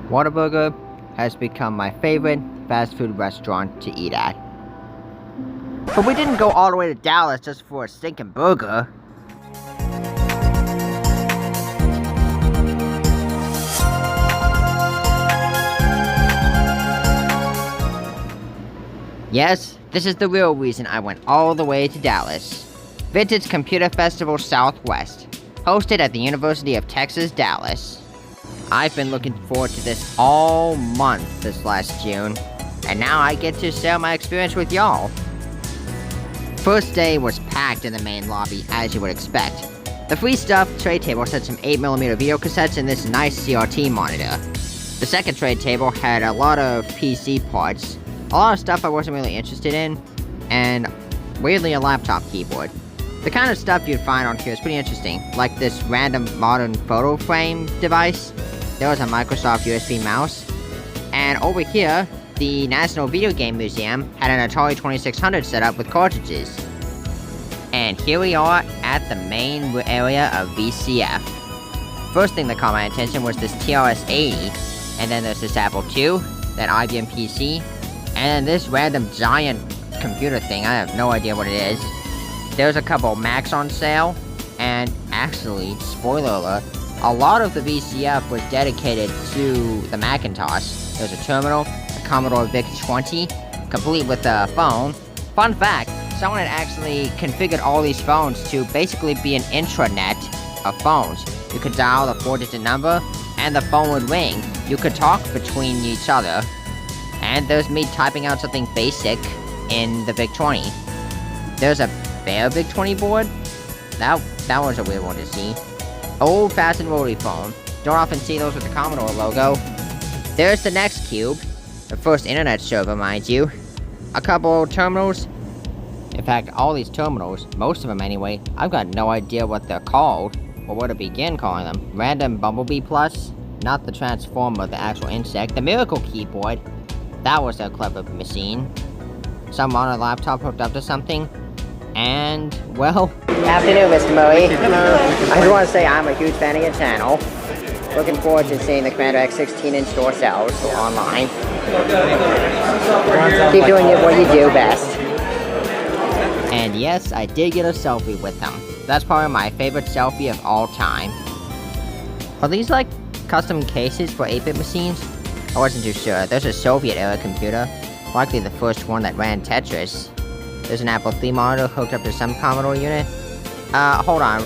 Whataburger has become my favorite fast food restaurant to eat at. But we didn't go all the way to Dallas just for a stinking burger. Yes, this is the real reason I went all the way to Dallas. Vintage Computer Festival Southwest, hosted at the University of Texas, Dallas. I've been looking forward to this all month this last June, and now I get to share my experience with y'all. First day was packed in the main lobby, as you would expect. The free stuff tray table had some 8mm video cassettes and this nice CRT monitor. The second tray table had a lot of PC parts, a lot of stuff I wasn't really interested in, and weirdly a laptop keyboard. The kind of stuff you'd find on here is pretty interesting, like this random modern photo frame device. There was a Microsoft USB mouse, and over here, the National Video Game Museum had an Atari 2600 set up with cartridges. And here we are at the main area of VCF. First thing that caught my attention was this TRS-80, and then there's this Apple II, that IBM PC, and this random giant computer thing. I have no idea what it is. There's a couple Macs on sale, and actually, spoiler alert, a lot of the VCF was dedicated to the Macintosh. There's a terminal, a Commodore VIC-20, complete with a phone. Fun fact, someone had actually configured all these phones to basically be an intranet of phones. You could dial the 4-digit number, and the phone would ring. You could talk between each other. And there's me typing out something basic in the VIC-20. There's a bare VIC-20 board? That was a weird one to see. Old-fashioned rotary phone. Don't often see those with the Commodore logo. There's the next cube. The first internet server, mind you. A couple terminals. In fact, all these terminals, most of them anyway, I've got no idea what they're called, or where to begin calling them. Random Bumblebee Plus. Not the Transformer, the actual insect. The Miracle Keyboard. That was a clever machine. Some on a laptop hooked up to something. And, well... Afternoon, Mr. Murray. Hello. I just want to say I'm a huge fan of your channel. Looking forward to seeing the Commander X 16-inch door cells online. Keep doing what you do best. And yes, I did get a selfie with them. That's probably my favorite selfie of all time. Are these like custom cases for 8-bit machines? I wasn't too sure. There's a Soviet-era computer, likely the first one that ran Tetris. There's an Apple III monitor hooked up to some Commodore unit. Hold on.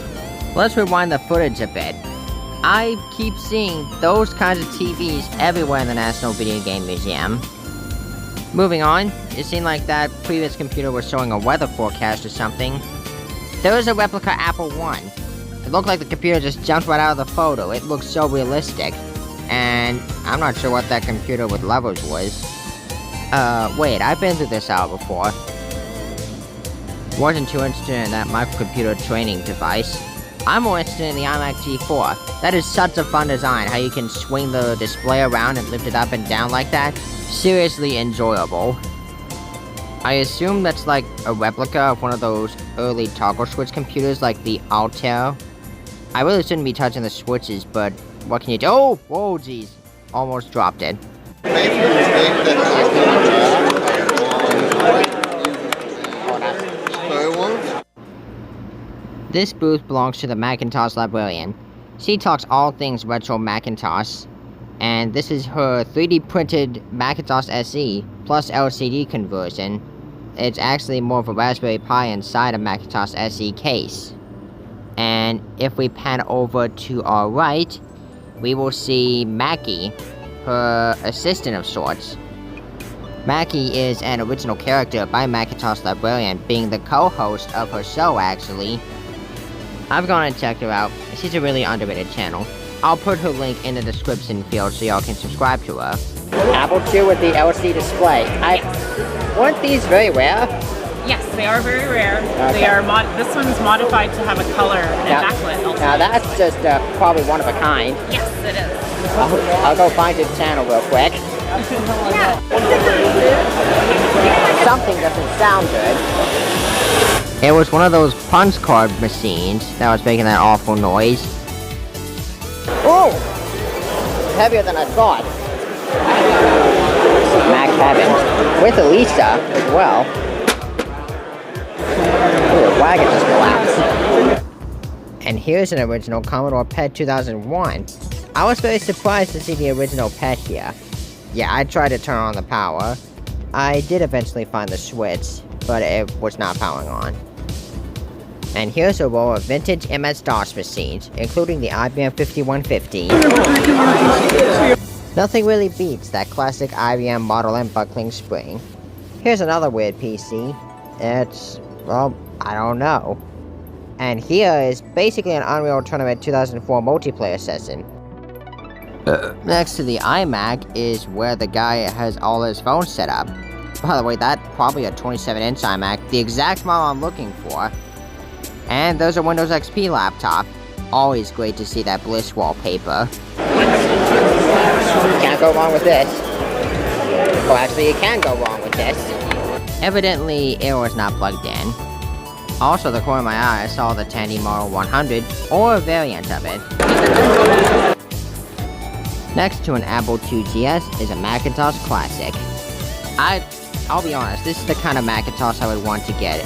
Let's rewind the footage a bit. I keep seeing those kinds of TVs everywhere in the National Video Game Museum. Moving on, it seemed like that previous computer was showing a weather forecast or something. There was a replica Apple I. It looked like the computer just jumped right out of the photo. It looked so realistic. And I'm not sure what that computer with levers was. Wait, I've been through this out before. Wasn't too interested in that microcomputer training device. I'm more interested in the iMac G4. That is such a fun design, how you can swing the display around and lift it up and down like that. Seriously enjoyable. I assume that's like a replica of one of those early toggle switch computers like the Altair. I really shouldn't be touching the switches, but what can you do? Oh! Whoa, jeez. Almost dropped it. This booth belongs to the Macintosh Librarian. She talks all things retro Macintosh, and this is her 3D printed Macintosh SE plus LCD conversion. It's actually more of a Raspberry Pi inside a Macintosh SE case. And if we pan over to our right, we will see Mackie, her assistant of sorts. Mackie is an original character by Macintosh Librarian, being the co-host of her show, actually. I've gone and checked her out. She's a really underrated channel. I'll put her link in the description field so y'all can subscribe to her. Apple II with the LCD display. Weren't these very rare? Yes, they are very rare. Okay. They are this one's modified to have a color and a backlit. Now that's just probably one of a kind. Yes, it is. I'll go find his channel real quick. Yeah. Something doesn't sound good. It was one of those punch card machines that was making that awful noise. Oh! Heavier than I thought. Mac Heaven. With Elisa as well. Ooh, the wagon just collapsed. And here's an original Commodore PET 2001. I was very surprised to see the original PET here. Yeah, I tried to turn on the power. I did eventually find the switch, but it was not powering on. And here's a row of vintage MS-DOS machines, including the IBM 5150. Nothing really beats that classic IBM Model M buckling spring. Here's another weird PC. It's, well, I don't know. And here is basically an Unreal Tournament 2004 multiplayer session. Next to the iMac is where the guy has all his phones set up. By the way, that's probably a 27-inch iMac, the exact model I'm looking for. And there's a Windows XP laptop. Always great to see that Bliss wallpaper. Can't go wrong with this. Well, actually, you can go wrong with this. Evidently, it was not plugged in. Also, the corner of my eye, I saw the Tandy Model 100, or a variant of it. Next to an Apple II GS is a Macintosh Classic. I'll be honest, this is the kind of Macintosh I would want to get.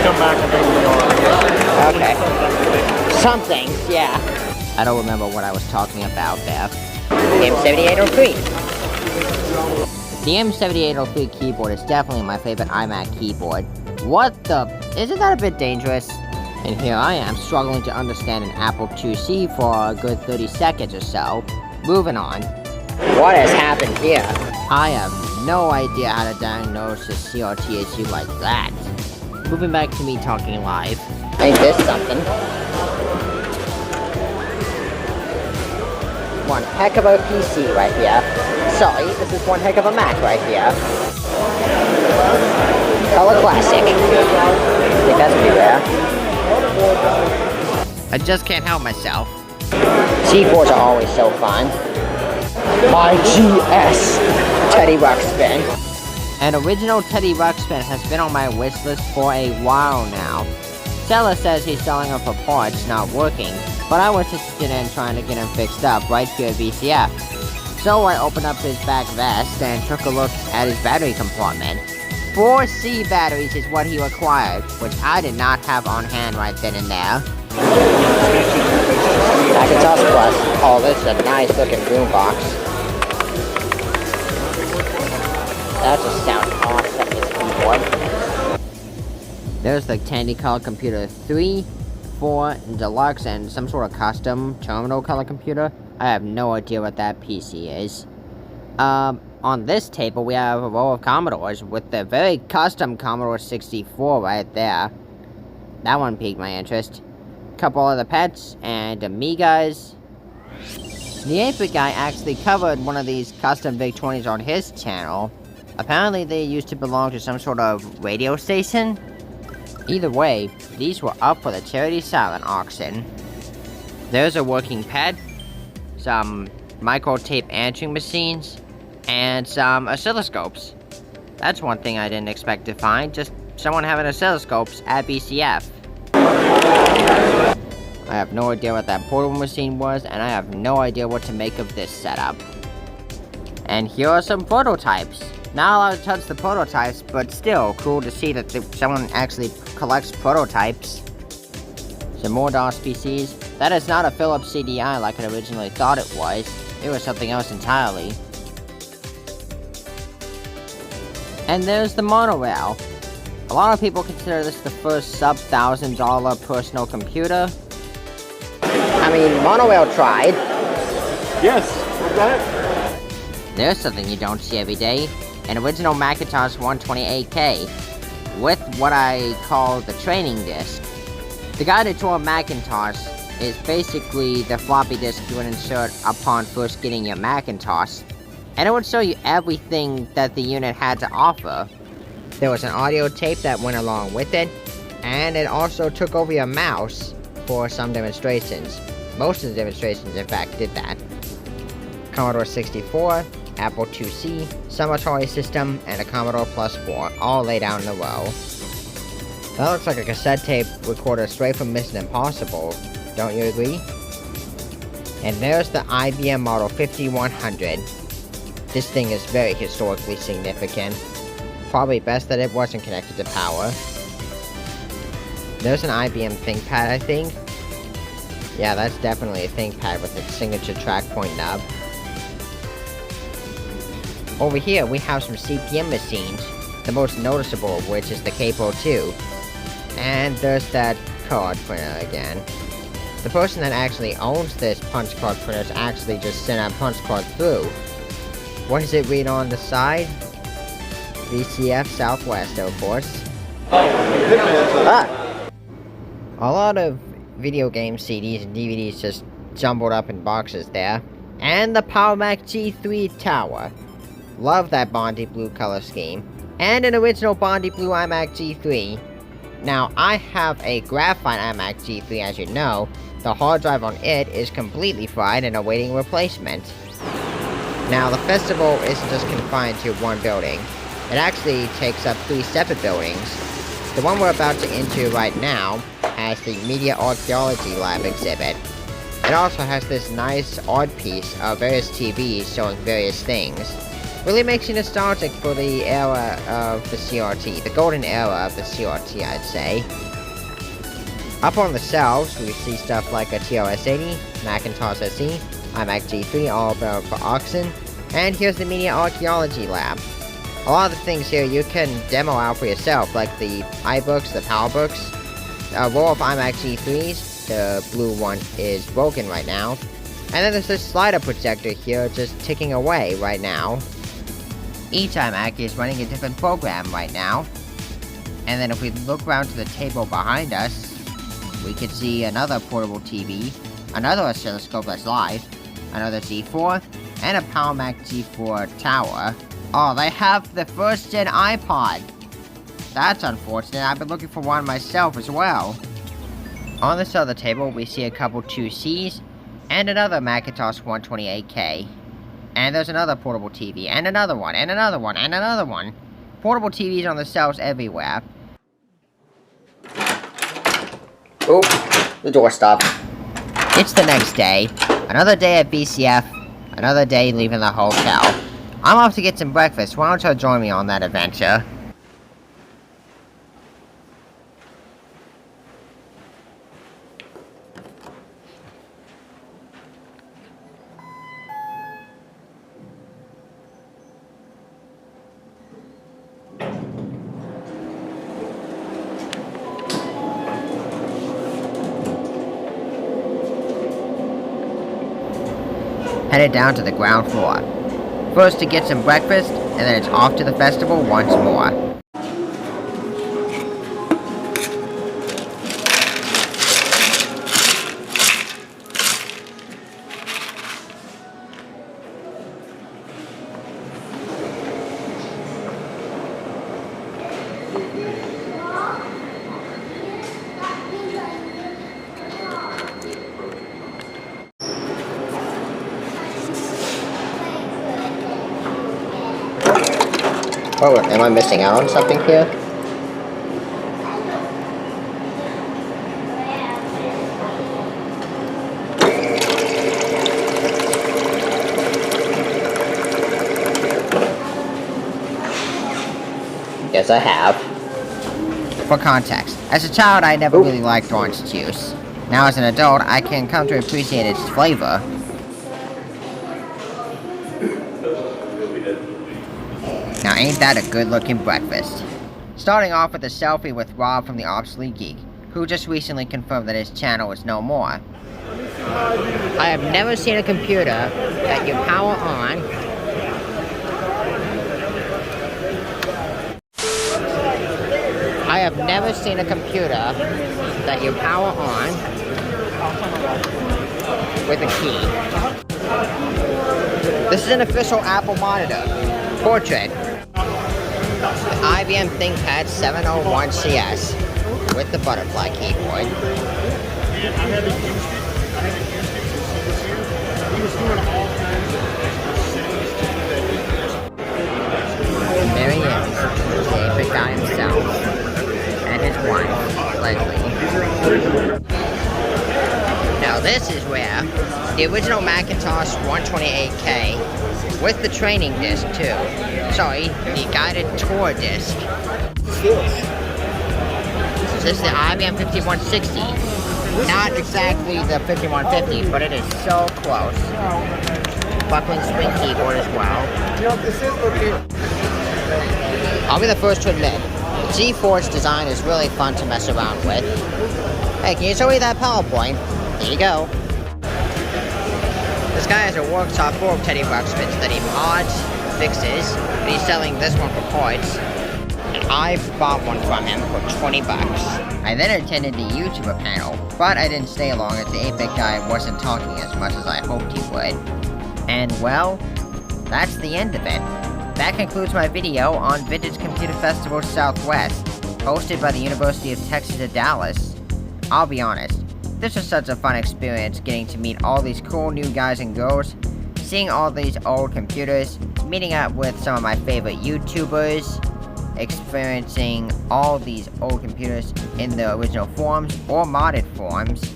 Come back and bring me on. Okay. Some things, yeah. I don't remember what I was talking about there. The M7803. The M7803 keyboard is definitely my favorite iMac keyboard. What the? Isn't that a bit dangerous? And here I am, struggling to understand an Apple IIc for a good 30 seconds or so. Moving on. What has happened here? I have no idea how to diagnose a CRT issue like that. Moving back to me talking live. Ain't this something? One heck of a PC right here. Sorry, this is one heck of a Mac right here. Color Classic. I think that's pretty rare. I just can't help myself. C4s are always so fun. My GS Teddy Ruxpin. An original Teddy Ruxpin has been on my wish list for a while now. Seller says he's selling them for parts, not working, but I was interested in trying to get him fixed up right here at VCF. So I opened up his back vest and took a look at his battery compartment. 4 C batteries is what he required, which I did not have on hand right then and there. Macintosh Plus. Oh, this is a nice looking boombox. That just sounds awesome, this keyboard. There's the Tandy Color Computer 3, 4, Deluxe, and some sort of custom terminal color computer. I have no idea what that PC is. On this table we have a row of Commodores with the very custom Commodore 64 right there. That one piqued my interest. Couple of the Pets and Amigas. The 8-bit guy actually covered one of these custom VIC-20s on his channel. Apparently they used to belong to some sort of radio station. Either way, these were up for the charity silent auction. There's a working pad, some micro-tape answering machines, and some oscilloscopes. That's one thing I didn't expect to find, just someone having oscilloscopes at BCF. I have no idea what that portable machine was, and I have no idea what to make of this setup. And here are some prototypes. Not allowed to touch the prototypes, but still cool to see that someone actually collects prototypes. Some more DOS PCs. That is not a Philips CDI like I originally thought it was. It was something else entirely. And there's the monorail. A lot of people consider this the first sub-$1,000 personal computer. I mean, monorail tried. Yes, what's that? There's something you don't see every day. An original Macintosh 128K. With what I call the training disk. The guide to a Macintosh is basically the floppy disk you would insert upon first getting your Macintosh. And it would show you everything that the unit had to offer. There was an audio tape that went along with it, and it also took over your mouse for some demonstrations. Most of the demonstrations, in fact, did that. Commodore 64, Apple IIc, some Atari system, and a Commodore Plus 4, all laid out in a row. That looks like a cassette tape recorder straight from Mission Impossible, don't you agree? And there's the IBM Model 5100. This thing is very historically significant. Probably best that it wasn't connected to power. There's an IBM ThinkPad, I think. Yeah, that's definitely a ThinkPad with its signature trackpoint nub. Over here, we have some CPM machines, the most noticeable of which is the Capo 2. And there's that card printer again. The person that actually owns this punch card printer is actually just sent a punch card through. What does it read on the side? VCF Southwest, of course. A lot of video game CDs and DVDs just jumbled up in boxes there. And the Power Mac G3 tower. Love that Bondi blue color scheme. And an original Bondi blue iMac G3. Now, I have a graphite iMac G3, as you know. The hard drive on it is completely fried and awaiting replacement. Now, the festival isn't just confined to one building. It actually takes up 3 separate buildings. The one we're about to enter right now has the Media Archaeology Lab exhibit. It also has this nice art piece of various TVs showing various things. Really makes you nostalgic for the era of the CRT, the golden era of the CRT, I'd say. Up on the shelves, we see stuff like a TRS-80, Macintosh SE, iMac G3, all available for auction, and here's the Media Archaeology Lab. A lot of the things here you can demo out for yourself, like the iBooks, the PowerBooks, a row of iMac G3s, the blue one is broken right now, and then there's this slider projector here just ticking away right now. Each iMac is running a different program right now, and then if we look around to the table behind us, we can see another portable TV, another oscilloscope that's live, another G4, and a Power Mac G4 tower. Oh, they have the first gen iPod! That's unfortunate, I've been looking for one myself as well. On this other table, we see a couple 2Cs, and another Macintosh 128K. And there's another portable TV, and another one, and another one, and another one. Portable TVs on the shelves everywhere. Oh, the door stopped. It's the next day. Another day at VCF. Another day leaving the hotel. I'm off to get some breakfast. Why don't you join me on that adventure? Headed down to the ground floor. First to get some breakfast, and then it's off to the festival once more. Oh, am I missing out on something here? Yes, I have. For context, as a child I never really liked orange juice. Now as an adult, I can come to appreciate its flavor. Now ain't that a good looking breakfast? Starting off with a selfie with Rob from the Obsolete Geek, who just recently confirmed that his channel is no more. I have never seen a computer that you power on. I have never seen a computer that you power on with a key. This is an official Apple monitor. Portrait. The IBM ThinkPad 701CS with the butterfly keyboard. And there he is, the big guy himself, and his wife, Leslie. Now this this is where the original Macintosh 128K with the training disc too. Sorry, the guided tour disc. This is the IBM 5160. Not exactly the 5150, but it is so close. Buckling spring keyboard as well. I'll be the first to admit, the G-Force design is really fun to mess around with. Hey, can you show me that PowerPoint? There you go. This guy has a workshop full of Teddy Ruxpins that he mods, fixes, and he's selling this one for parts. And I bought one from him for 20 bucks. I then attended the YouTuber panel, but I didn't stay long as the 8-bit guy wasn't talking as much as I hoped he would. And well, that's the end of it. That concludes my video on Vintage Computer Festival Southwest, hosted by the University of Texas at Dallas. I'll be honest, this was such a fun experience getting to meet all these cool new guys and girls, seeing all these old computers, meeting up with some of my favorite YouTubers, experiencing all these old computers in the original forms or modded forms.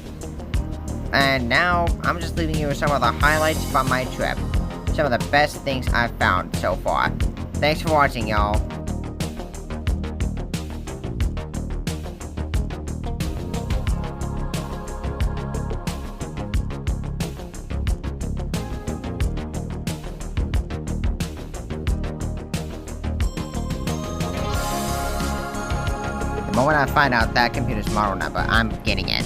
And now, I'm just leaving you with some of the highlights from my trip. Some of the best things I've found so far. Thanks for watching, y'all. The moment I find out that computer's model number, I'm getting it.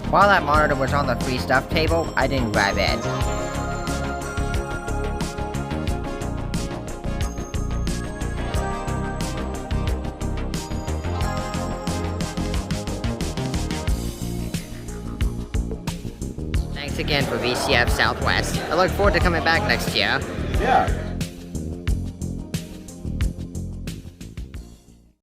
While that monitor was on the free stuff table, I didn't grab it. Thanks again for VCF Southwest. I look forward to coming back next year. Yeah.